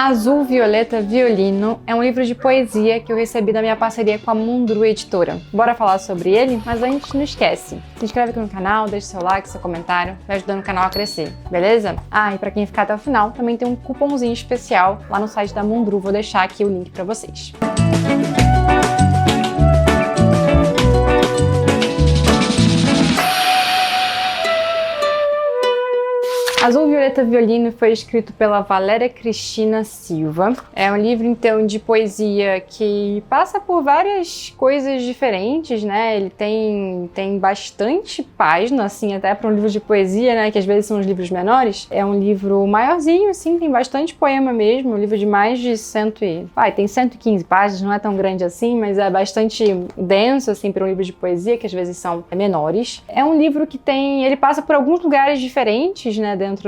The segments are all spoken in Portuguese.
Azul, Violeta, Violino é um livro de poesia que eu recebi da minha parceria com a Mundru Editora. Bora falar sobre ele? Mas antes, não esquece, se inscreve aqui no canal, deixa seu like, seu comentário, vai ajudando o canal a crescer, beleza? Ah, e pra quem ficar até o final, também tem um cupomzinho especial lá no site da Mundru, vou deixar aqui o link pra vocês. Azul, Violeta, Violino foi escrito pela Valéria Cristina Silva. É um livro, então, de poesia que passa por várias coisas diferentes, né? Ele tem bastante página, assim, até para um livro de poesia, né? Que às vezes são os livros menores. É um livro maiorzinho, assim, tem bastante poema mesmo. Um livro de mais de tem 115 páginas, não é tão grande assim, mas é bastante denso, assim, para um livro de poesia, que às vezes são menores. É um livro que ele passa por alguns lugares diferentes, né? Dentro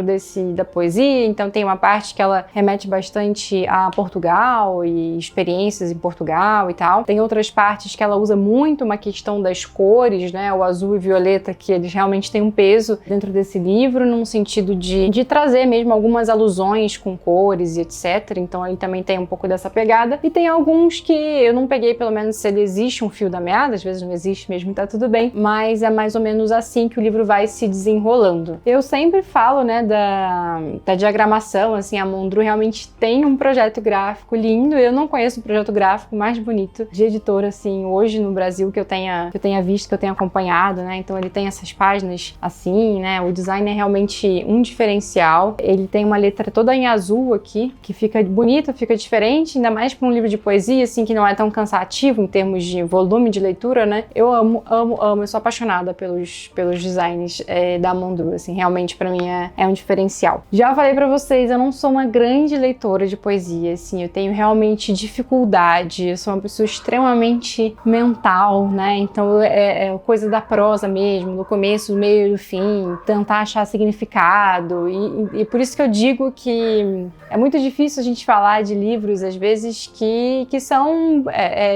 da poesia, então tem uma parte que ela remete bastante a Portugal e experiências em Portugal e tal. Tem outras partes que ela usa muito uma questão das cores, né? O azul e violeta, que eles realmente têm um peso dentro desse livro, num sentido de trazer mesmo algumas alusões com cores e etc. Então ele também tem um pouco dessa pegada. E tem alguns que eu não peguei, pelo menos, se ele existe um fio da meada, às vezes não existe mesmo, tá tudo bem, mas é mais ou menos assim que o livro vai se desenrolando. Eu sempre falo, né, da diagramação, assim, a Mundru realmente tem um projeto gráfico lindo. Eu não conheço o projeto gráfico mais bonito de editora, assim, hoje no Brasil que eu tenha visto, que eu tenha acompanhado, né? Então ele tem essas páginas assim, né? O design é realmente um diferencial. Ele tem uma letra toda em azul aqui, que fica bonita, fica diferente, ainda mais para um livro de poesia, assim, que não é tão cansativo em termos de volume de leitura, né? Eu amo, eu sou apaixonada pelos designs da Mundru, assim, realmente para mim é um diferencial. Já falei pra vocês, eu não sou uma grande leitora de poesia, assim, eu tenho realmente dificuldade, eu sou uma pessoa extremamente mental, né, então é coisa da prosa mesmo, do começo, do meio e do fim, tentar achar significado, e por isso que eu digo que é muito difícil a gente falar de livros, às vezes, que são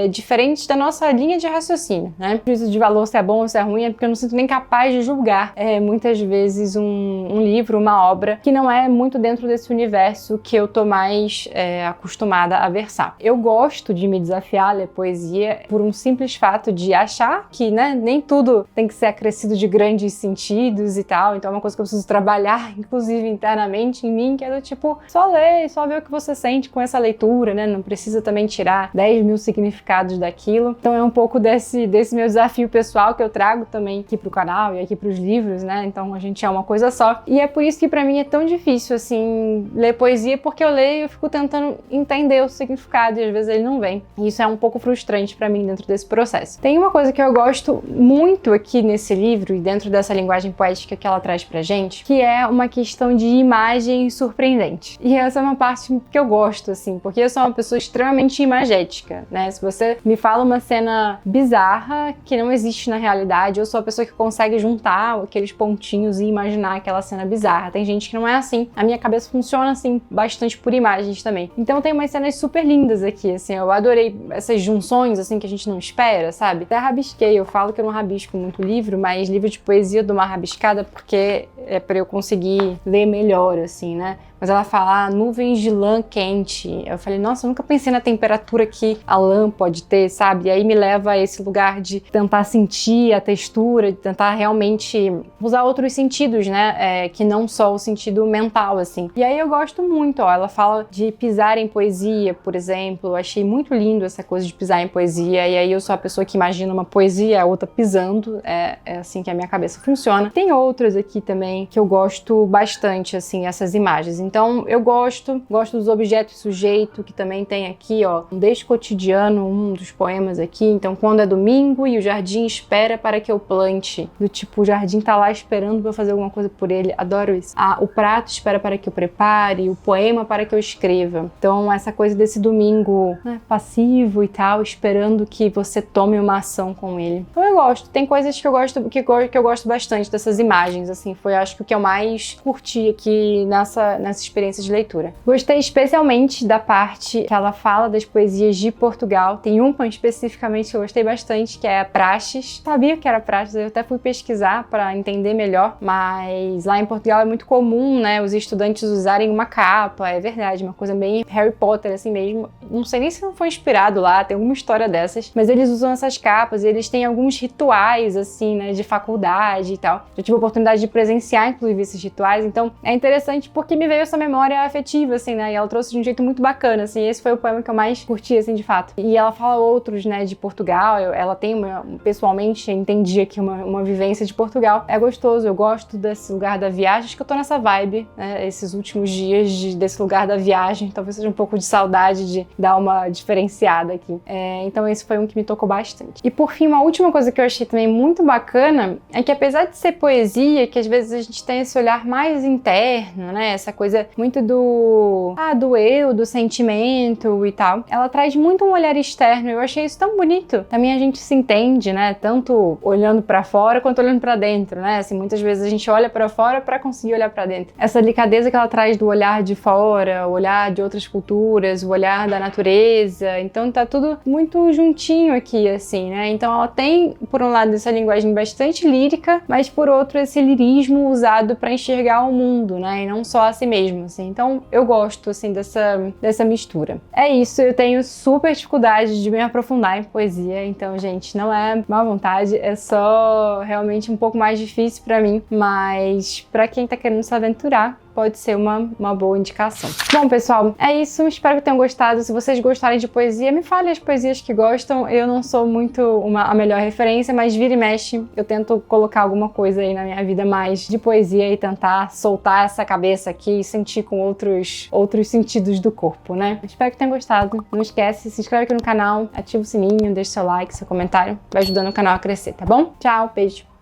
diferentes da nossa linha de raciocínio, né, juízo de valor se é bom ou se é ruim, é porque eu não sinto nem capaz de julgar, muitas vezes, um livro, uma obra que não é muito dentro desse universo que eu tô mais acostumada a versar. Eu gosto de me desafiar a ler poesia por um simples fato de achar que, né, nem tudo tem que ser acrescido de grandes sentidos e tal, então é uma coisa que eu preciso trabalhar, inclusive internamente em mim, que é do tipo, só ler, só ver o que você sente com essa leitura, né, não precisa também tirar 10 mil significados daquilo. Então é um pouco desse meu desafio pessoal que eu trago também aqui pro canal e aqui pros livros, né, então a gente é uma coisa só. E é por isso que pra mim é tão difícil, assim, ler poesia, porque eu leio e eu fico tentando entender o significado e às vezes ele não vem. E isso é um pouco frustrante pra mim dentro desse processo. Tem uma coisa que eu gosto muito aqui nesse livro e dentro dessa linguagem poética que ela traz pra gente, que é uma questão de imagem surpreendente. E essa é uma parte que eu gosto, assim, porque eu sou uma pessoa extremamente imagética, né? Se você me fala uma cena bizarra que não existe na realidade, eu sou a pessoa que consegue juntar aqueles pontinhos e imaginar aquela cena bizarra. Tem gente que não é assim. A minha cabeça funciona, assim, bastante por imagens também. Então tem umas cenas super lindas aqui, assim, eu adorei essas junções, assim, que a gente não espera, sabe? Até rabisquei, eu falo que eu não rabisco muito livro, mas livro de poesia eu dou uma rabiscada porque é pra eu conseguir ler melhor, assim, né? Mas ela fala, nuvens de lã quente. Eu falei, nossa, eu nunca pensei na temperatura que a lã pode ter, sabe? E aí me leva a esse lugar de tentar sentir a textura, de tentar realmente usar outros sentidos, né? Que não só o sentido mental, assim. E aí eu gosto muito, ó. Ela fala de pisar em poesia, por exemplo. Eu achei muito lindo essa coisa de pisar em poesia. E aí eu sou a pessoa que imagina uma poesia, a outra pisando. É assim que a minha cabeça funciona. Tem outras aqui também que eu gosto bastante, assim, essas imagens. Então eu gosto dos objetos sujeito, que também tem aqui, ó, um descotidiano, um dos poemas aqui. Então, quando é domingo e o jardim espera para que eu plante. Do tipo, o jardim tá lá esperando pra eu fazer alguma coisa por ele. Adoro isso. O prato espera para que eu prepare, o poema para que eu escreva. Então, essa coisa desse domingo, né, passivo e tal, esperando que você tome uma ação com ele. Então eu gosto. Tem coisas que eu gosto bastante dessas imagens, assim. Foi, acho que o que eu mais curti aqui nessa essa experiência de leitura. Gostei especialmente da parte que ela fala das poesias de Portugal. Tem uma especificamente que eu gostei bastante, que é a Praxis. Sabia que era Praxis, eu até fui pesquisar para entender melhor, mas lá em Portugal é muito comum, né, os estudantes usarem uma capa, é verdade, uma coisa bem Harry Potter assim mesmo. Não sei nem se não foi inspirado lá, tem alguma história dessas, mas eles usam essas capas e eles têm alguns rituais assim, né, de faculdade e tal. Eu tive a oportunidade de presenciar, inclusive, esses rituais, então é interessante porque me veio essa memória afetiva, assim, né, e ela trouxe de um jeito muito bacana, assim, esse foi o poema que eu mais curti, assim, de fato. E ela fala outros, né, de Portugal, ela tem pessoalmente, entendi aqui uma vivência de Portugal. É gostoso, eu gosto desse lugar da viagem, acho que eu tô nessa vibe, né, esses últimos dias desse lugar da viagem, talvez seja um pouco de saudade de dar uma diferenciada aqui. Então esse foi um que me tocou bastante. E por fim, uma última coisa que eu achei também muito bacana é que apesar de ser poesia, que às vezes a gente tem esse olhar mais interno, né, essa coisa muito do eu, do sentimento e tal, ela traz muito um olhar externo. Eu achei isso tão bonito. Também a gente se entende, né, tanto olhando pra fora quanto olhando pra dentro, né, assim, muitas vezes a gente olha pra fora pra conseguir olhar pra dentro. Essa delicadeza que ela traz do olhar de fora, o olhar de outras culturas, o olhar da natureza, então tá tudo muito juntinho aqui, assim, né, então ela tem, por um lado, essa linguagem bastante lírica, mas por outro, esse lirismo usado pra enxergar o mundo, né, e não só a si mesmo, assim, então eu gosto, assim, dessa mistura. É isso, eu tenho super dificuldade de me aprofundar em poesia, então, gente, não é má vontade, é só realmente um pouco mais difícil pra mim, mas pra quem tá querendo se aventurar, pode ser uma boa indicação. Bom, pessoal, é isso. Espero que tenham gostado. Se vocês gostarem de poesia, me falem as poesias que gostam. Eu não sou muito a melhor referência, mas vira e mexe, eu tento colocar alguma coisa aí na minha vida mais de poesia e tentar soltar essa cabeça aqui e sentir com outros sentidos do corpo, né? Espero que tenham gostado. Não esquece, se inscreve aqui no canal, ativa o sininho, deixa seu like, seu comentário. Vai ajudando o canal a crescer, tá bom? Tchau, beijo!